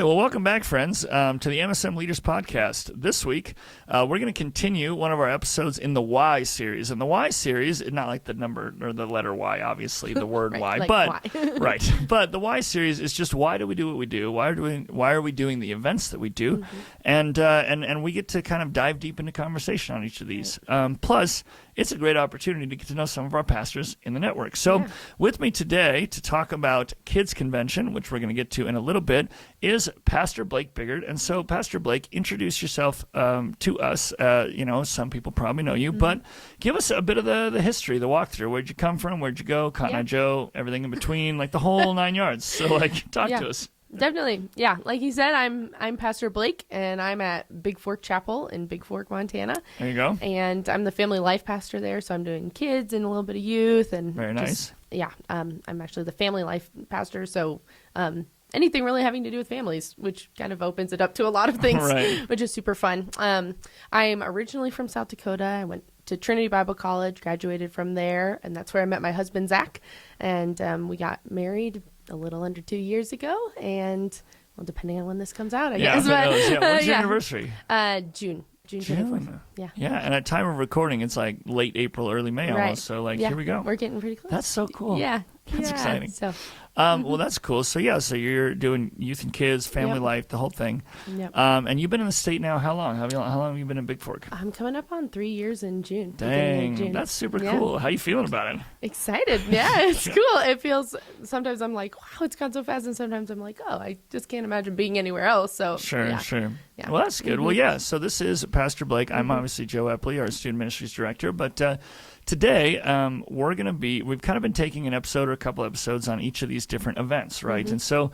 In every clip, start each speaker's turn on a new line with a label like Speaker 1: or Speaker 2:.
Speaker 1: right, well, welcome back, friends, to the MSM Leaders Podcast. This week, we're going to continue one of our episodes in the Why series. And the Why series, not like the number or the letter Y, obviously, the word
Speaker 2: right,
Speaker 1: Why,
Speaker 2: like
Speaker 1: but
Speaker 2: why.
Speaker 1: right. But the Why series is just why do we do what we do? Why are we doing the events that we do? Mm-hmm. And we get to kind of dive deep into conversation on each of these. Plus, it's a great opportunity to get to know some of our pastors in the network. So with me today to talk about Kids Convention, which we're going to get to in a little bit, is Pastor Blake Bigart. And so, Pastor Blake, introduce yourself to us. Some people probably know you, but give us a bit of the history, the walkthrough. Where'd you come from? Where'd you go? Cotton Eye Joe, everything in between, like the whole 9 yards. So, talk to us.
Speaker 2: Definitely. Yeah. Like you said, I'm Pastor Blake, and I'm at Big Fork Chapel in Big Fork, Montana.
Speaker 1: There you go.
Speaker 2: And I'm the family life pastor there, so I'm doing kids and a little bit of youth. And
Speaker 1: very nice.
Speaker 2: I'm actually the family life pastor, so anything really having to do with families, which kind of opens it up to a lot of things, which is super fun. I'm originally from South Dakota. I went to Trinity Bible College, graduated from there, and that's where I met my husband, Zach. And we got married a little under 2 years ago, and well, depending on when this comes out, I guess.
Speaker 1: When's your anniversary?
Speaker 2: June 24th.
Speaker 1: Yeah, and at time of recording, it's like late April, early May almost. So here we go.
Speaker 2: We're getting pretty close.
Speaker 1: That's so cool.
Speaker 2: Yeah.
Speaker 1: That's exciting.
Speaker 2: So.
Speaker 1: Well, that's cool. So you're doing youth and kids, family life, the whole thing.
Speaker 2: Yep.
Speaker 1: And you've been in the state now how long? How long have you been in Big Fork?
Speaker 2: I'm coming up on 3 years in June.
Speaker 1: Dang,
Speaker 2: June.
Speaker 1: that's super cool. How you feeling about it?
Speaker 2: Excited. Yeah, it's cool. It feels, sometimes I'm like, wow, it's gone so fast. And sometimes I'm like, oh, I just can't imagine being anywhere else. So
Speaker 1: Sure.
Speaker 2: Yeah.
Speaker 1: Well, that's good. Well, so this is Pastor Blake. I'm obviously Joe Epley, our student ministries director. But today, we've kind of been taking an episode or a couple episodes on each of these different events, right? And so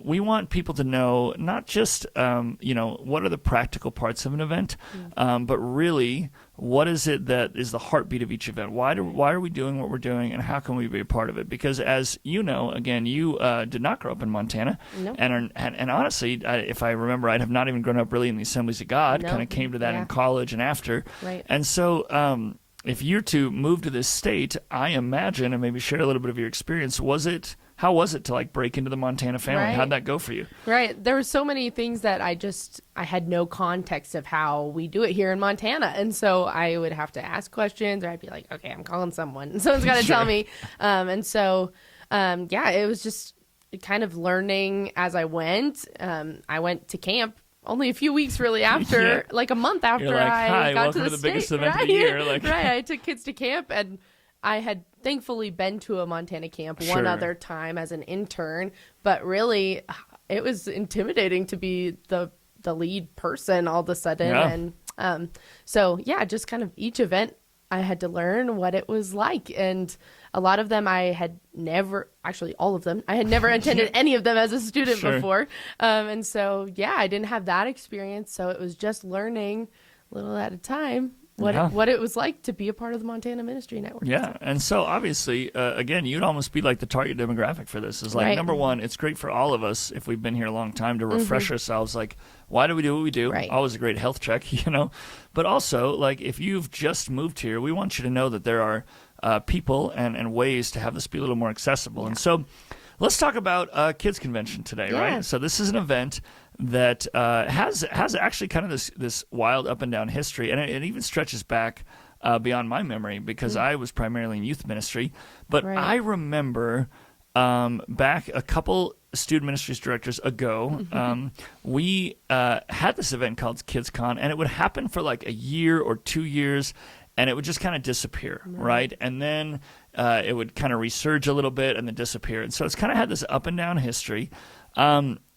Speaker 1: we want people to know not just, what are the practical parts of an event, but really what is it that is the heartbeat of each event? Why are we doing what we're doing, and how can we be a part of it? Because as you know, again, you did not grow up in Montana, and honestly, if I remember, I have not even grown up really in the Assemblies of God. Kind of came to that in college and after,
Speaker 2: right.
Speaker 1: And so if you're to move to this state, I imagine, and maybe share a little bit of your experience, how was it to break into the Montana family?
Speaker 2: Right.
Speaker 1: How'd that go for you?
Speaker 2: Right. There were so many things that I had no context of how we do it here in Montana. And so I would have to ask questions, or I'd be like, okay, I'm calling someone. Someone's got to tell me. It was just kind of learning as I went. I went to camp only a few weeks really after, like a month after I got to the
Speaker 1: biggest
Speaker 2: state.
Speaker 1: event of the year.
Speaker 2: Right. I took kids to camp, and I had thankfully been to a Montana camp one other time as an intern, but really it was intimidating to be the lead person all of a sudden.
Speaker 1: Yeah.
Speaker 2: And just kind of each event I had to learn what it was like. And a lot of them I had never attended any of them as a student before. And so, I didn't have that experience. So it was just learning a little at a time what it was like to be a part of the Montana Ministry Network.
Speaker 1: Yeah, and so obviously, again, you'd almost be like the target demographic for this. Is like, number one, it's great for all of us if we've been here a long time to refresh ourselves. Like, why do we do what we do?
Speaker 2: Right.
Speaker 1: Always a great health check, But also, if you've just moved here, we want you to know that there are people and ways to have this be a little more accessible. Yeah. And so let's talk about Kids Convention today, right? So this is an event that has actually kind of this wild up and down history, and it even stretches back beyond my memory because I was primarily in youth ministry. But I remember back a couple student ministries directors ago, we had this event called Kids Con, and it would happen for like a year or 2 years, and it would just kind of disappear, right? And then it would kind of resurge a little bit and then disappear. And so it's kind of had this up and down history.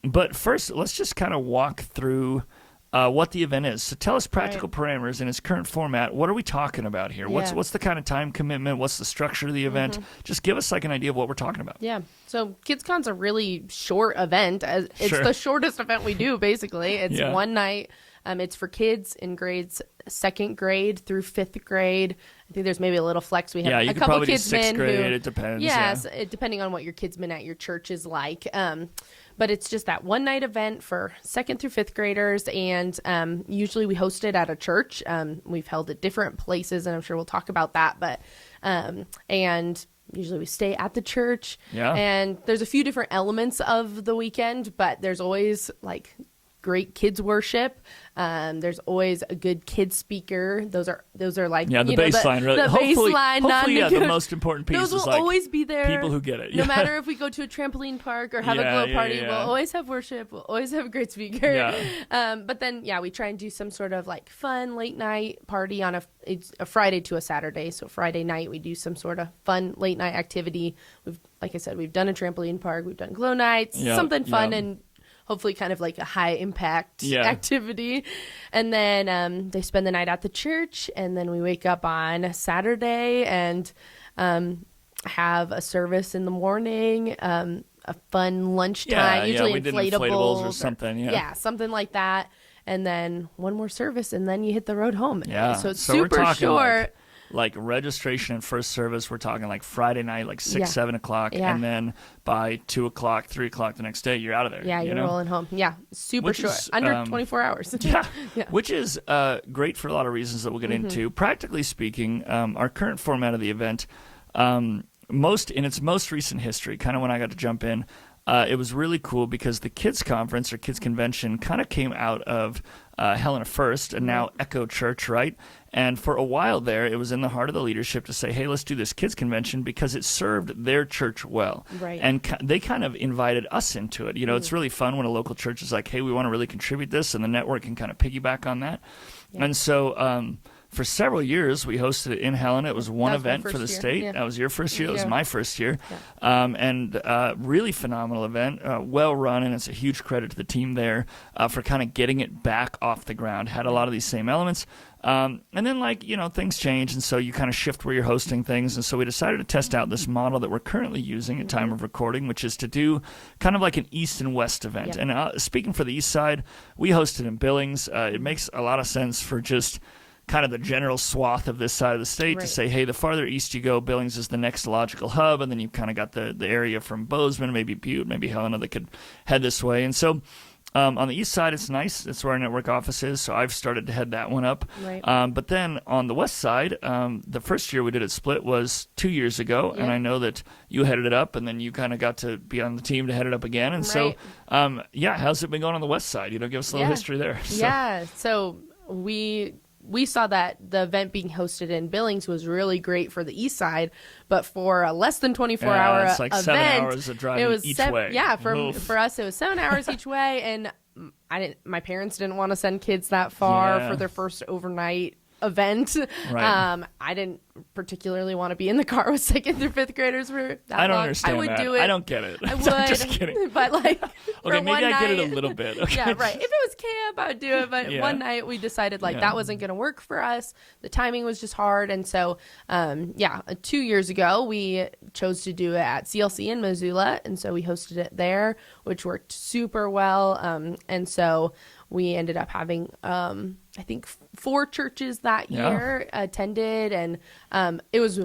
Speaker 1: But first, let's just kind of walk through what the event is. So tell us practical parameters in its current format. What are we talking about here? What's the kind of time commitment? What's the structure of the event? Just give us an idea of what we're talking about. Yeah.
Speaker 2: So KidsCon's a really short event. It's the shortest event we do, basically. It's one night. It's for kids in grades 2nd grade through 5th grade. I think there's maybe a little flex. We have a couple kidsmen
Speaker 1: grade, it depends.
Speaker 2: Yes, depending on what your kidsmen at your church is like. But it's just that one night event for 2nd through 5th graders, and usually we host it at a church. We've held at different places, and I'm sure we'll talk about that. But Usually we stay at the church.
Speaker 1: Yeah.
Speaker 2: And there's a few different elements of the weekend, but there's always like great kids worship. There's always a good kids speaker. Those are like
Speaker 1: the baseline, really.
Speaker 2: The baseline,
Speaker 1: the most important piece
Speaker 2: those will
Speaker 1: is like
Speaker 2: always be there.
Speaker 1: People who get it.
Speaker 2: No matter if we go to a trampoline park or have a glow party, we'll always have worship. We'll always have a great speaker.
Speaker 1: Yeah.
Speaker 2: But then we try and do some sort of like fun late night party on it's a Friday to a Saturday. So Friday night we do some sort of fun late night activity. Like I said, we've done a trampoline park, we've done glow nights, something fun and hopefully kind of like a high impact activity. And then they spend the night at the church, and then we wake up on Saturday and have a service in the morning, a fun lunchtime, usually
Speaker 1: we did
Speaker 2: inflatables
Speaker 1: or something.
Speaker 2: Yeah, something like that. And then one more service, and then you hit the road home.
Speaker 1: Yeah.
Speaker 2: So it's
Speaker 1: we're
Speaker 2: super
Speaker 1: talking
Speaker 2: short.
Speaker 1: Like registration and first service, we're talking like Friday night, like 6, 7 o'clock. And then by 2 o'clock, 3 o'clock the next day, you're out of there.
Speaker 2: Yeah, you're rolling home. Yeah, super
Speaker 1: Which
Speaker 2: short.
Speaker 1: is,
Speaker 2: under 24 hours.
Speaker 1: Which is great for a lot of reasons that we'll get into. Practically speaking, our current format of the event, in its most recent history, kind of when I got to jump in, it was really cool because the kids conference or kids convention kind of came out of Helena First and now Echo Church, right? And for a while there, it was in the heart of the leadership to say, hey, let's do this kids convention because it served their church well.
Speaker 2: Right.
Speaker 1: And they kind of invited us into it. It's really fun when a local church is like, hey, we want to really contribute this, and the network can kind of piggyback on that. Yeah. And so for several years, we hosted it in Helena. It was one event for the state.
Speaker 2: Yeah.
Speaker 1: That was your first year. That was my first year. Yeah. And really phenomenal event, well run, and it's a huge credit to the team there for kind of getting it back off the ground. Had a lot of these same elements. And then, things change, and so you kind of shift where you're hosting things. And so we decided to test out this model that we're currently using at time of recording, which is to do kind of like an East and West event.
Speaker 2: Yep.
Speaker 1: And speaking for the East side, we hosted in Billings. It makes a lot of sense for just kind of the general swath of this side of the state to say, hey, the farther east you go, Billings is the next logical hub, and then you've kind of got the area from Bozeman, maybe Butte, maybe Helena that could head this way. And so on the east side, it's nice. It's where our network office is, so I've started to head that one up.
Speaker 2: Right.
Speaker 1: But then on the west side, the first year we did it split was 2 years ago, and I know that you headed it up, and then you kind of got to be on the team to head it up again. And so, how's it been going on the west side? Give us a little history there.
Speaker 2: So we saw that the event being hosted in Billings was really great for the east side, but for a less than 24-hour
Speaker 1: it's like
Speaker 2: event,
Speaker 1: 7 hours of driving
Speaker 2: it was
Speaker 1: each way.
Speaker 2: Yeah, for us, it was 7 hours each way, and my parents didn't want to send kids that far for their first overnight event.
Speaker 1: Right.
Speaker 2: I didn't particularly want to be in the car with second through fifth graders for that
Speaker 1: I don't
Speaker 2: long.
Speaker 1: understand
Speaker 2: I would
Speaker 1: that.
Speaker 2: do it.
Speaker 1: I don't get it.
Speaker 2: I would.
Speaker 1: I'm just kidding.
Speaker 2: But like,
Speaker 1: okay, maybe I get it a
Speaker 2: night,
Speaker 1: little bit. Okay.
Speaker 2: Yeah, right. If it was camp, I would do it. But one night we decided that wasn't going to work for us. The timing was just hard. And so, 2 years ago, we chose to do it at CLC in Missoula. And so we hosted it there, which worked super well. And so we ended up having, I think 4 churches that year attended, and it was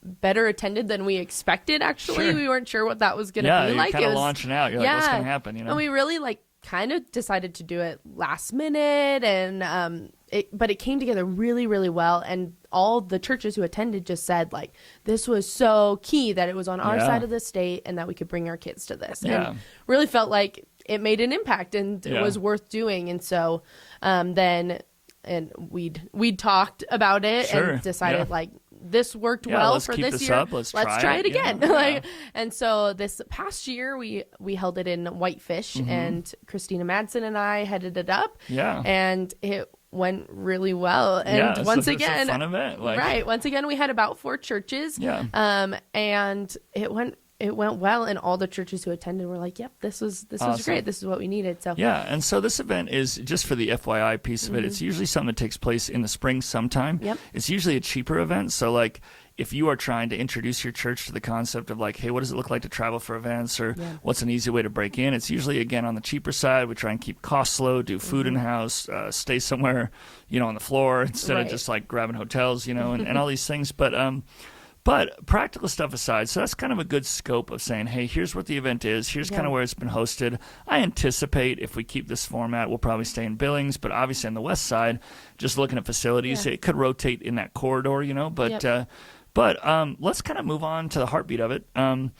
Speaker 2: better attended than we expected. Actually, we weren't sure what that was going to be like.
Speaker 1: Yeah, you're kind of launching out. You're like, what's going to happen?
Speaker 2: And we really kind of decided to do it last minute, and but it came together really, really well. And all the churches who attended just said this was so key that it was on our side of the state, and that we could bring our kids to this, and really felt like it made an impact and it was worth doing. And so and we'd talked about it and decided this worked well for this year.
Speaker 1: Up. Let's
Speaker 2: try it again. And so this past year we held it in Whitefish, and Christina Madsen and I headed it up. Yeah. And it went really well. And once again,
Speaker 1: it's a fun event.
Speaker 2: Once again, we had about 4 churches. Yeah. And it went well, and all the churches who attended were like, yep, this was great. This is what we needed. So
Speaker 1: and so this event is, just for the FYI piece of it, it's usually something that takes place in the spring sometime.
Speaker 2: Yep.
Speaker 1: It's usually a cheaper event. So if you are trying to introduce your church to the concept of hey, what does it look like to travel for events, or what's an easy way to break in, it's usually, again, on the cheaper side. We try and keep costs low, do food in-house, stay somewhere, on the floor instead of just grabbing hotels, and all these things. But practical stuff aside, so that's kind of a good scope of saying, hey, here's what the event is. Here's kind of where it's been hosted. I anticipate if we keep this format, we'll probably stay in Billings. But obviously on the west side, just looking at facilities, it could rotate in that corridor, But But let's kind of move on to the heartbeat of it. When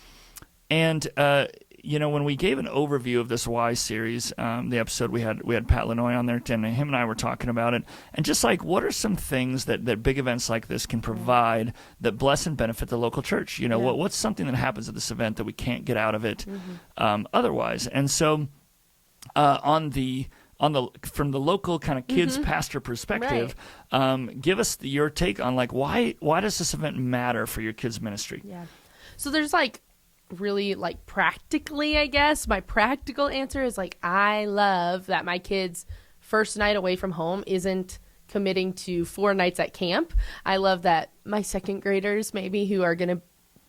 Speaker 1: we gave an overview of this Why series, the episode we had Pat Lanoy on there, and him and I were talking about it, and just like what are some things that big events like this can provide that bless and benefit the local church? What's something that happens at this event that we can't get out of it otherwise? And so from the local kind of kids pastor perspective, give us your take on like why does this event matter for your kids ministry?
Speaker 2: Yeah. So there's like really like practically, I guess my practical answer is like I love that my kids' first night away from home isn't committing to 4 nights at camp. I love that my second graders maybe who are going to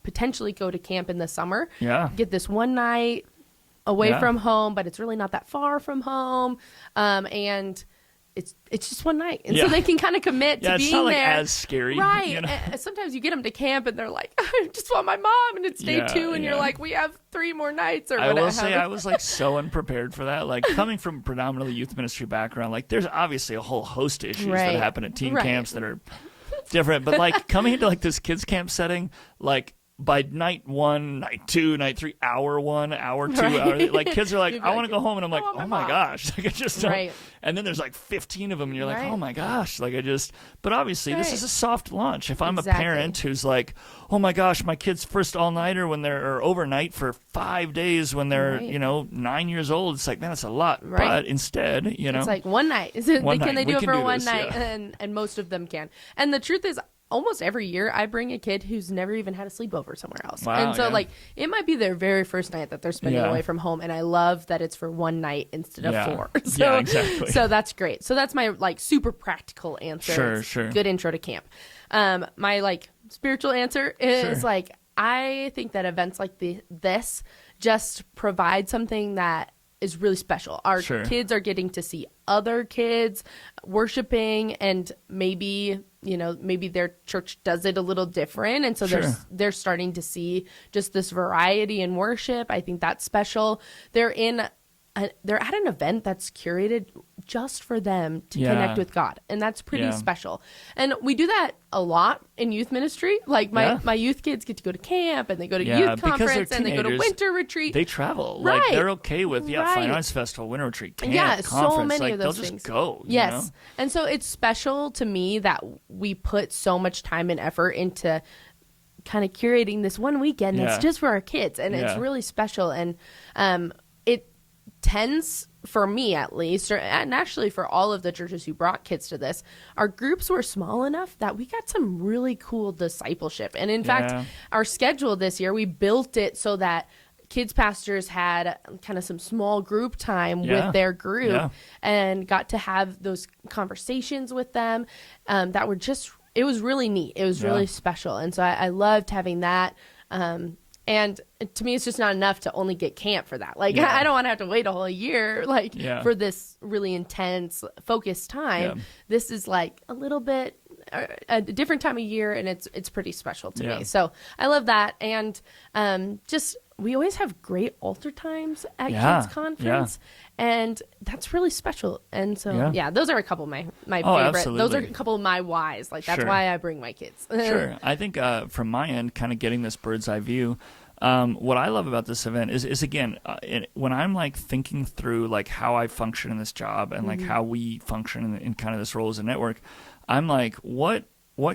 Speaker 2: potentially go to camp in the summer get this 1 night away from home, but it's really not that far from home, and it's just 1 night, and so they can kind of commit to being
Speaker 1: it's not like
Speaker 2: there.
Speaker 1: as scary,
Speaker 2: right? And sometimes you get them to camp, and they're like, "I just want my mom," and it's day 2, and you're like, "We have 3 more nights," or whatever.
Speaker 1: I will say I was like so unprepared for that. Like coming from a predominantly youth ministry background, like there's obviously a whole host of issues that happen at teen camps that are different, but like coming into like this kids camp setting, like. By night 1, night 2, night 3, hour 1, hour 2, hour, like kids are like, I want to go home, and I'm like, oh my gosh, like I just don't. And then there's like 15 of them, and you're like, oh my gosh, like but obviously this is a soft launch. If I'm a parent who's like, oh my gosh, my kid's first all-nighter or overnight for 5 days when they're 9 years old, it's like, man, that's a lot. But instead, it's
Speaker 2: like 1 night. Can they do it for 1 night?
Speaker 1: Yeah.
Speaker 2: And most of them can. And the truth is, almost every year I bring a kid who's never even had a sleepover somewhere else.
Speaker 1: Wow,
Speaker 2: and so like it might be their very first night that they're spending away from home, and I love that it's for 1 night instead of 4. So,
Speaker 1: exactly.
Speaker 2: So that's great. So that's my like super practical answer.
Speaker 1: Sure.
Speaker 2: Good intro to camp. My like spiritual answer is like I think that events like this just provide something that is really special. Our kids are getting to see other kids worshiping, and maybe their church does it a little different, and so they're starting to see just this variety in worship. I think that's special. They're at an event that's curated just for them to connect with God, and that's pretty special. And we do that a lot in youth ministry. Like my youth kids get to go to camp, and they go to youth conference, and they go to winter retreat.
Speaker 1: They travel. Like they're okay with Fine Arts Festival, winter retreat, camp, conference.
Speaker 2: So many
Speaker 1: like,
Speaker 2: of those
Speaker 1: they'll
Speaker 2: things.
Speaker 1: Just go.
Speaker 2: Yes, and so it's special to me that we put so much time and effort into kind of curating this one weekend that's just for our kids, and it's really special. And it tends, for me at least, and actually for all of the churches who brought kids to this, our groups were small enough that we got some really cool discipleship. And in fact, our schedule this year, we built it so that kids pastors had kind of some small group time with their group and got to have those conversations with them that were just, it was really neat. It was really special. And so I loved having that. And to me, it's just not enough to only get camp for that. Like, I don't want to have to wait a whole year, for this really intense, focused time. This is like a little bit a different time of year, and it's pretty special to me. So I love that. And we always have great altar times at Kids Conference, and that's really special. And so, those are a couple of my favorite.
Speaker 1: Absolutely.
Speaker 2: Those are a couple of my whys. Like, that's why I bring my kids.
Speaker 1: Sure. I think from my end, kind of getting this bird's eye view, what I love about this event is again, when I'm like thinking through like how I function in this job and like how we function in kind of this role as a network, I'm like, what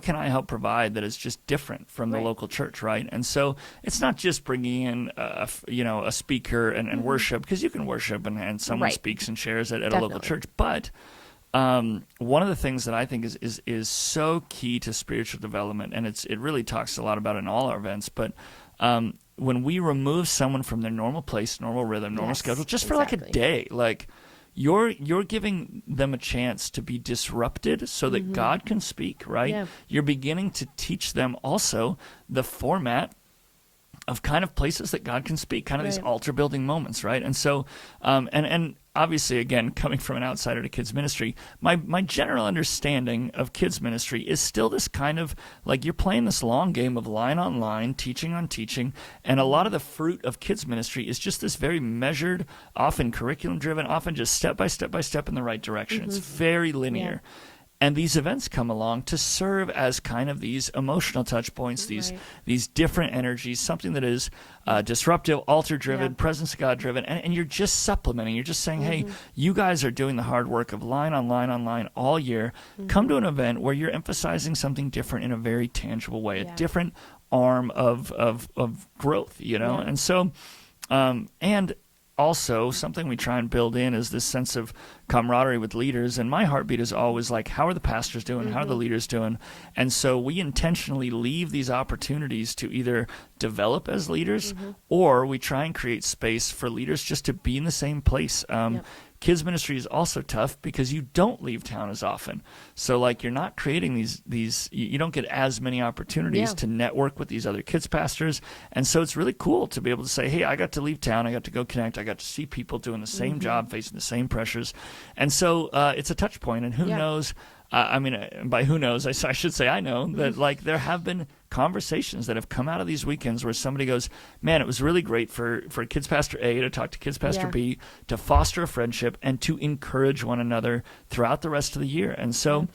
Speaker 1: can I help provide that is just different from the local church, right? And so it's not just bringing in a speaker and worship, because you can worship and someone speaks and shares it at a local church, but one of the things that I think is so key to spiritual development, and it really talks a lot about in all our events, but when we remove someone from their normal place, normal rhythm, normal schedule, just for like a day, like you're giving them a chance to be disrupted so that God can speak, right? Yeah. You're beginning to teach them also the format of kind of places that God can speak, kind of these altar building moments, right? And so, and obviously, again, coming from an outsider to kids ministry, my general understanding of kids ministry is still this kind of like you're playing this long game of line on line, teaching on teaching, and a lot of the fruit of kids ministry is just this very measured, often curriculum driven, often just step by step by step in the right direction. It's very linear. And these events come along to serve as kind of these emotional touch points, these different energies, something that is disruptive, altar-driven, presence of God-driven, and you're just supplementing. You're just saying, hey, you guys are doing the hard work of line on line on line all year. Come to an event where you're emphasizing something different in a very tangible way, a different arm of growth, you know? And so, and also, something we try and build in is this sense of camaraderie with leaders. And my heartbeat is always like, how are the pastors doing? How are the leaders doing? And so we intentionally leave these opportunities to either develop as leaders or we try and create space for leaders just to be in the same place. Kids ministry is also tough because you don't leave town as often. So like you're not creating these you don't get as many opportunities to network with these other kids pastors. And so it's really cool to be able to say, hey, I got to leave town. I got to go connect. I got to see people doing the same job, facing the same pressures. And so it's a touch point. And who knows, by who knows, I should say I know that like there have been conversations that have come out of these weekends where somebody goes, man, it was really great for Kids Pastor A to talk to Kids Pastor B, to foster a friendship and to encourage one another throughout the rest of the year. And so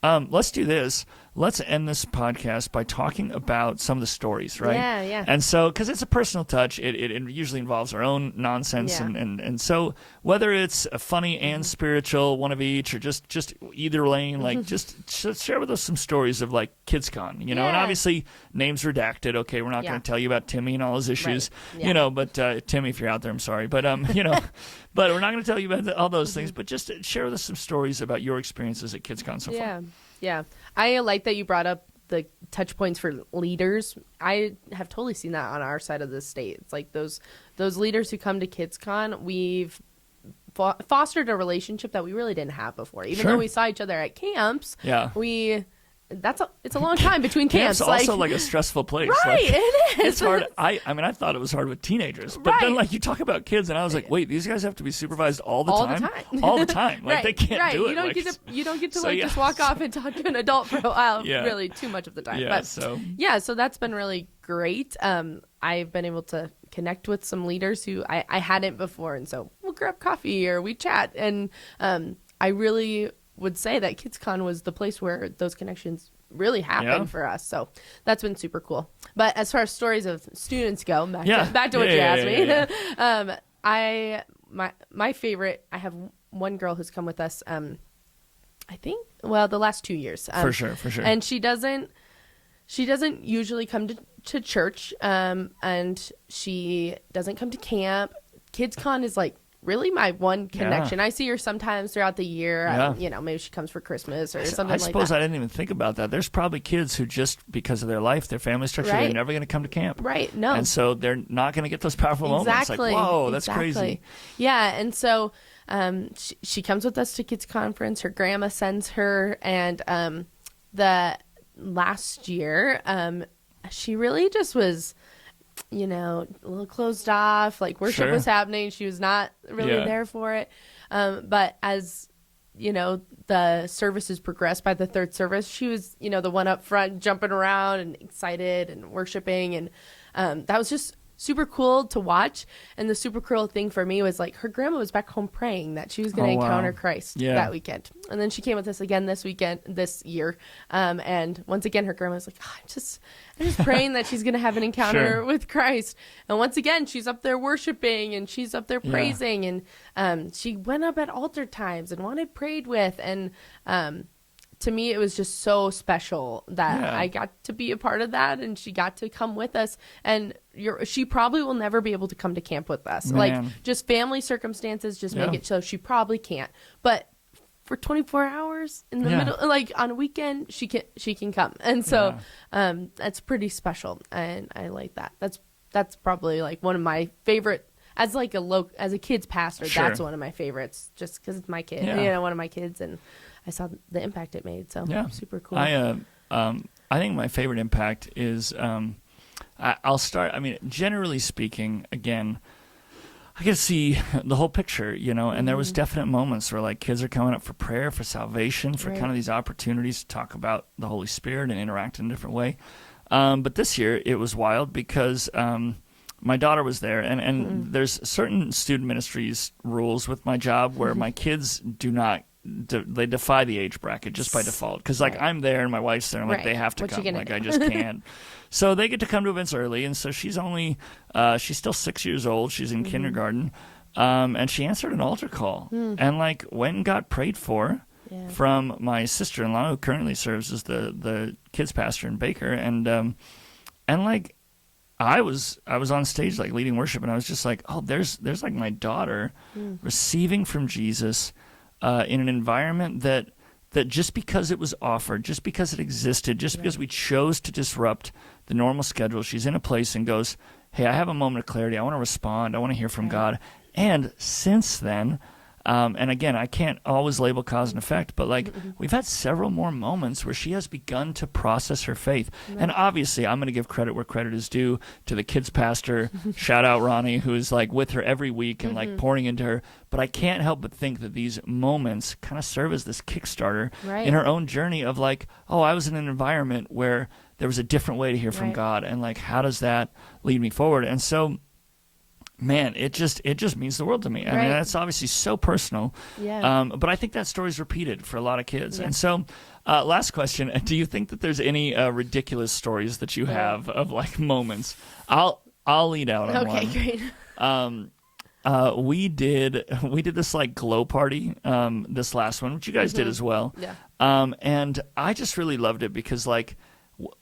Speaker 1: let's do this. Let's end this podcast by talking about some of the stories, right?
Speaker 2: Yeah.
Speaker 1: And so, because it's a personal touch, it usually involves our own nonsense. And so whether it's a funny and spiritual, one of each, or just either lane, like just share with us some stories of like KidsCon, you know, and obviously names redacted. Okay, we're not going to tell you about Timmy and all his issues, you know, but Timmy, if you're out there, I'm sorry. But, you know, but we're not going to tell you about all those things, but just share with us some stories about your experiences at KidsCon so far.
Speaker 2: Yeah. I like that you brought up the touch points for leaders. I have totally seen that on our side of the state. It's like those leaders who come to KidsCon, we've fostered a relationship that we really didn't have before. Even though we saw each other at camps, it's a long time between camps.
Speaker 1: It's also like a stressful place.
Speaker 2: Right,
Speaker 1: like,
Speaker 2: it is.
Speaker 1: It's hard. I thought it was hard with teenagers, but then like you talk about kids, and I was like, wait, these guys have to be supervised all the time, all the time. Like they can't do it.
Speaker 2: You don't get to just walk off and talk to an adult for a while. Really, too much of the time. So that's been really great. I've been able to connect with some leaders who I hadn't before, and so we'll grab coffee or we chat, and I really would say that KidsCon was the place where those connections really happened for us. So that's been super cool. But as far as stories of students go, back to what you asked me. My favorite, I have one girl who's come with us, I think, the last 2 years.
Speaker 1: For sure.
Speaker 2: And she doesn't usually come to church, and she doesn't come to camp. KidsCon is like really my one connection. I see her sometimes throughout the year. You know, maybe she comes for Christmas or something like that. I suppose
Speaker 1: I didn't even think about that. There's probably kids who just because of their life, their family structure, they're never going to come to camp.
Speaker 2: Right. No.
Speaker 1: And so they're not going to get those powerful moments. Like, whoa, that's crazy.
Speaker 2: Yeah. And so she comes with us to Kids Conference. Her grandma sends her. And the last year, she really just was, you know, a little closed off, like worship was happening. She was not really there for it. But as, you know, the services progressed by the third service, she was, you know, the one up front jumping around and excited and worshiping. And that was just super cool to watch. And the super cool thing for me was like her grandma was back home praying that she was going to encounter Christ that weekend. And then she came with us again this year. And once again, her grandma was like, I'm just praying that she's going to have an encounter with Christ. And once again, she's up there worshiping and she's up there praising. And she went up at altar times and wanted prayed with. And to me, it was just so special that I got to be a part of that, and she got to come with us. And she probably will never be able to come to camp with us.
Speaker 1: Man.
Speaker 2: Like, just family circumstances just make it so she probably can't. But for 24 hours in the middle, like on a weekend, she can come. And so that's pretty special, and I like that. That's probably like one of my favorite. As a kid's pastor, that's one of my favorites, just because it's my kid, you know, one of my kids, and I saw the impact it made. So super cool.
Speaker 1: I think my favorite impact is I'll start. I mean, generally speaking, again, I get to see the whole picture, you know, and there was definite moments where like kids are coming up for prayer, for salvation, for kind of these opportunities to talk about the Holy Spirit and interact in a different way. But this year it was wild because my daughter was there, and there's certain student ministries rules with my job where my kids do not they defy the age bracket just by default. Because like I'm there and my wife's there, and like they have to come. Like I just can't. So they get to come to events early, and so she's only she's still 6 years old. She's in kindergarten, and she answered an altar call and like went and got prayed for. Yeah. From my sister-in-law, who currently serves as the kids pastor in Baker, and like I was on stage like leading worship, and I was just like, oh, there's like my daughter receiving from Jesus in an environment that just because it was offered, just because it existed, just because we chose to disrupt the normal schedule, she's in a place and goes, hey, I have a moment of clarity. I want to respond. I want to hear from God. And since then. And again, I can't always label cause and effect, but like we've had several more moments where she has begun to process her faith. And obviously, I'm going to give credit where credit is due to the kids pastor. Shout out Ronnie, who is like with her every week and like pouring into her. But I can't help but think that these moments kind of serve as this Kickstarter in her own journey of like, oh, I was in an environment where there was a different way to hear from God, and like, how does that lead me forward? And so. Man, it just means the world to me. I mean, that's obviously so personal. Yeah. But I think that story's repeated for a lot of kids. Yeah. And so, last question: do you think that there's any ridiculous stories that you have of like moments? I'll lead out on one.
Speaker 2: Okay, great.
Speaker 1: We did this like glow party this last one, which you guys did as well. Yeah. And I just really loved it because like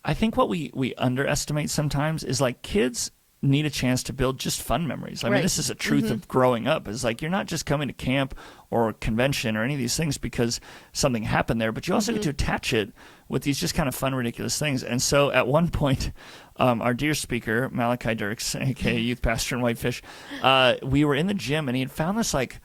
Speaker 1: I think what we underestimate sometimes is like kids need a chance to build just fun memories. I mean, this is a truth of growing up. Is like you're not just coming to camp or convention or any of these things because something happened there, but you also get to attach it with these just kind of fun, ridiculous things. And so at one point, our dear speaker, Malachi Dirks, aka youth pastor in Whitefish, we were in the gym and he had found this like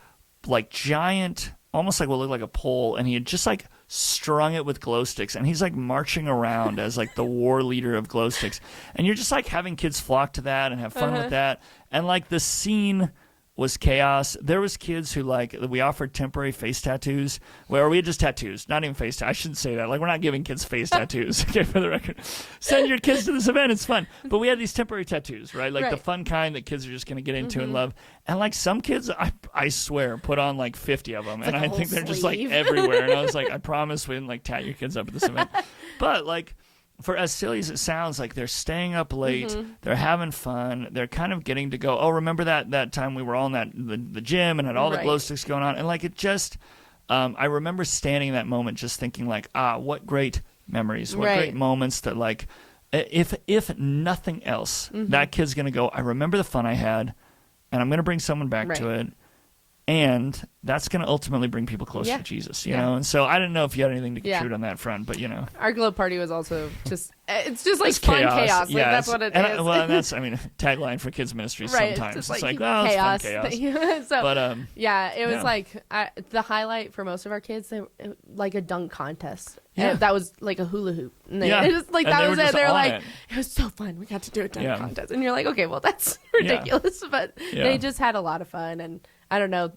Speaker 1: giant, almost like what looked like a pole, and he had just like strung it with glow sticks, and he's like marching around as like the war leader of glow sticks, and you're just like having kids flock to that and have fun with that, and like the scene was chaos. There was kids who like we offered temporary face tattoos, or we had just tattoos, not even face tattoos. I shouldn't say that. Like we're not giving kids face tattoos. Okay, for the record, send your kids to this event. It's fun. But we had these temporary tattoos, right? Like the fun kind that kids are just going to get into and love. And like some kids, I swear, put on like 50 of them, and I think they're just like everywhere. And I was like, I promise we didn't like tat your kids up at this event. But like. For as silly as it sounds, like they're staying up late, they're having fun, they're kind of getting to go, oh, remember that time we were all in the gym and had all the glow sticks going on? And like it just, I remember standing in that moment just thinking like, what great memories, what great moments that like, if nothing else, that kid's going to go, I remember the fun I had, and I'm going to bring someone back to it. And that's going to ultimately bring people closer to Jesus, you know? And so I didn't know if you had anything to contribute on that front, but, you know.
Speaker 2: Our glow party was also just, it's just like fun chaos. Like, that's what it is.
Speaker 1: Well, and that's, I mean, tagline for kids ministry sometimes. It's like, well, chaos. It's fun chaos.
Speaker 2: So, but, it was like the highlight for most of our kids, like a dunk contest. Yeah. And that was like a hula hoop. And it was like, that was it. They were like, it was so fun. We got to do a dunk contest. And you're like, okay, well, that's ridiculous. But they just had a lot of fun. And I don't know.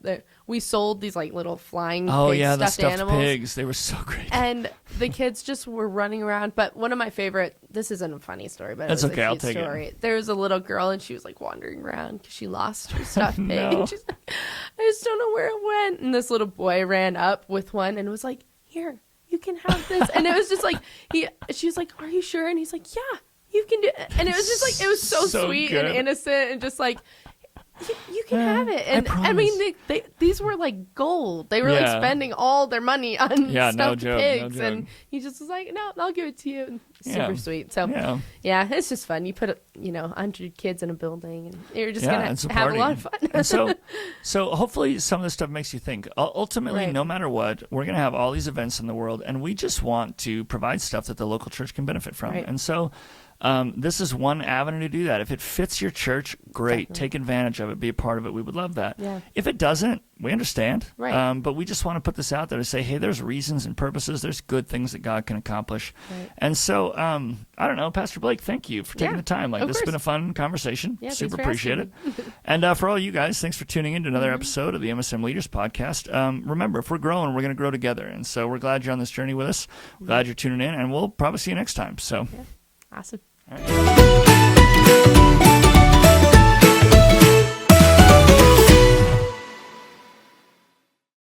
Speaker 2: We sold these like little flying
Speaker 1: the stuffed
Speaker 2: animals.
Speaker 1: Pigs. They were so great.
Speaker 2: And the kids just were running around. But one of my favorite, this isn't a funny story, but
Speaker 1: that's
Speaker 2: it was
Speaker 1: okay.
Speaker 2: a
Speaker 1: I'll
Speaker 2: cute
Speaker 1: take
Speaker 2: story.
Speaker 1: it.
Speaker 2: There was a little girl and she was like wandering around because she lost her stuffed pig. And she's like, I just don't know where it went. And this little boy ran up with one and was like, here, you can have this. And it was just like, she was like, are you sure? And he's like, yeah, you can do it. And it was just like, it was so sweet and innocent and just like, you can have it. And I mean, these were like gold. They were like spending all their money on stuffed pigs. And he just was like, no, I'll give it to you. And super sweet. So it's just fun. You put 100 kids in a building and you're just going to have a lot of fun.
Speaker 1: And so hopefully some of this stuff makes you think. Ultimately, no matter what, we're going to have all these events in the world, and we just want to provide stuff that the local church can benefit from. And so this is one avenue to do that. If it fits your church, great. Definitely. Take advantage of it. Be a part of it. We would love that. Yeah. If it doesn't, we understand. Right. But we just want to put this out there to say, hey, there's reasons and purposes. There's good things that God can accomplish. Right. And so, I don't know, Pastor Blake, thank you for taking the time. Like, this has been a fun conversation. Yeah, super appreciate it. And for all you guys, thanks for tuning in to another episode of the MSM Leaders Podcast. Remember, if we're growing, we're going to grow together. And so we're glad you're on this journey with us. We're glad you're tuning in, and we'll probably see you next time. So,
Speaker 2: awesome.
Speaker 1: All right.